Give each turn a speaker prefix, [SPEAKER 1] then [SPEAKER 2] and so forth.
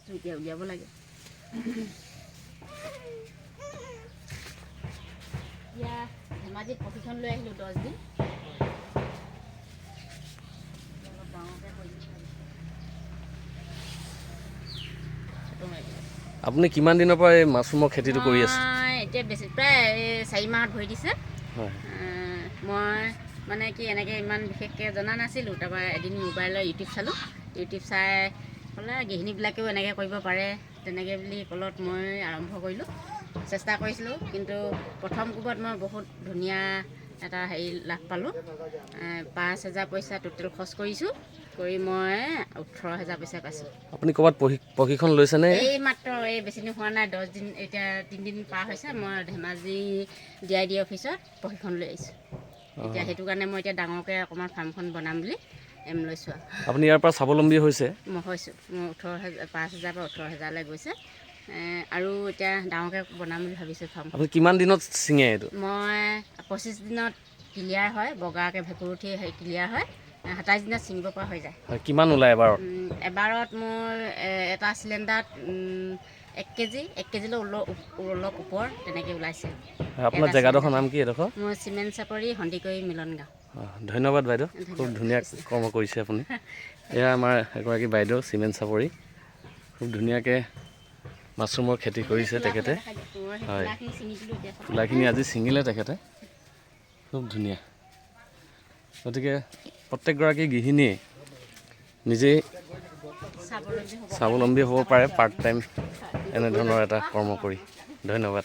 [SPEAKER 1] বস্তু এতিয়া উলিয়াব লাগে। এতিয়া ধেমাজিত প্ৰশিক্ষণ লৈ আহিলোঁ 10 দিন। অলপ ডাঙৰকৈ কৰিম।
[SPEAKER 2] আপুনি কিমান দিনৰ পৰা এই মাছৰুমৰ খেতিটো কৰি আছে?
[SPEAKER 1] এতিয়া বেছি প্ৰায় 4 মাহত ভৰি দিছে।
[SPEAKER 2] হয়।
[SPEAKER 1] মই মানে কি এনেকৈ ইমান বিশেষকৈ জনা নাছিলোঁ। তাৰপৰা এদিন মোবাইলৰ ইউটিউব চালোঁ। ইউটিউব চাই ক'লে গৃহিণীবিলাকেও এনেকৈ কৰিব পাৰে, তেনেকৈ বুলি ক'লত মই আৰম্ভ কৰিলোঁ। চেষ্টা কৰিছিলোঁ, কিন্তু প্ৰথম কোবত মই বহুত ধুনীয়া এটা লাভ পালোঁ। 5,000 পইচা টোটেল খৰচ কৰিছোঁ, কৰি মই 18,000 পইচা পাইছোঁ।
[SPEAKER 2] আপুনি ক'ৰবাত প্ৰশিক্ষণ লৈছেনে?
[SPEAKER 1] এই মাত্ৰ বেছি দিন হোৱা নাই, 10 দিন, এতিয়া 3 দিন পাৰ হৈছে। মই ধেমাজি DID অফিচত প্ৰশিক্ষণ লৈ আহিছোঁ। এতিয়া সেইটো কাৰণে মই এতিয়া ডাঙৰকৈ অকণমান ফাৰ্মখন বনাম বুলি এম লৈছোঁ।
[SPEAKER 2] আপুনি ইয়াৰ পৰা স্বাৱলম্বী হৈছে?
[SPEAKER 1] মই হৈছোঁ। মোৰ 5,000 পৰা 18,000লৈ গৈছে। আৰু এতিয়া ডাঙৰকৈ বনাম বুলি ভাবিছোঁ ফাৰ্মখন।
[SPEAKER 2] আপুনি কিমান দিনত ছিঙে এইটো?
[SPEAKER 1] মই 25 দিনত ক্লিয়াৰ হয়, বগাকৈ ভেঁকুৰ উঠি ক্লিয়াৰ হয়। 27 দিনত ছিঙিব পৰা হৈ যায়।
[SPEAKER 2] কিমান ওলায় এবাৰত?
[SPEAKER 1] এবাৰত মোৰ এটা চিলিণ্ডাৰত 1 কেজি, 1 কেজিলৈ অলপ ওপৰ তেনেকৈ ওলাইছে।
[SPEAKER 2] আপোনাৰ জেগাডোখৰ নাম কি এডোখৰ?
[SPEAKER 1] মোৰ চিমেণ্ট চাপৰি, সন্দিকৈ মিলন গাঁও।
[SPEAKER 2] ধন্যবাদ বাইদেউ, খুব ধুনীয়া কৰ্ম কৰিছে আপুনি। এয়া আমাৰ এগৰাকী বাইদেউ চিমেণ্ট চাপৰি, খুব ধুনীয়াকৈ মাছৰুমৰ খেতি কৰিছে তেখেতে। হয়, তোলাখিনি আজি ছিঙিলে তেখেতে, খুব ধুনীয়া। গতিকে প্ৰত্যেকগৰাকী গৃহিণীয়ে নিজেই স্বাৱলম্বী হ'ব পাৰে পাৰ্ট টাইম এনেধৰণৰ এটা কৰ্ম কৰি। ধন্যবাদ।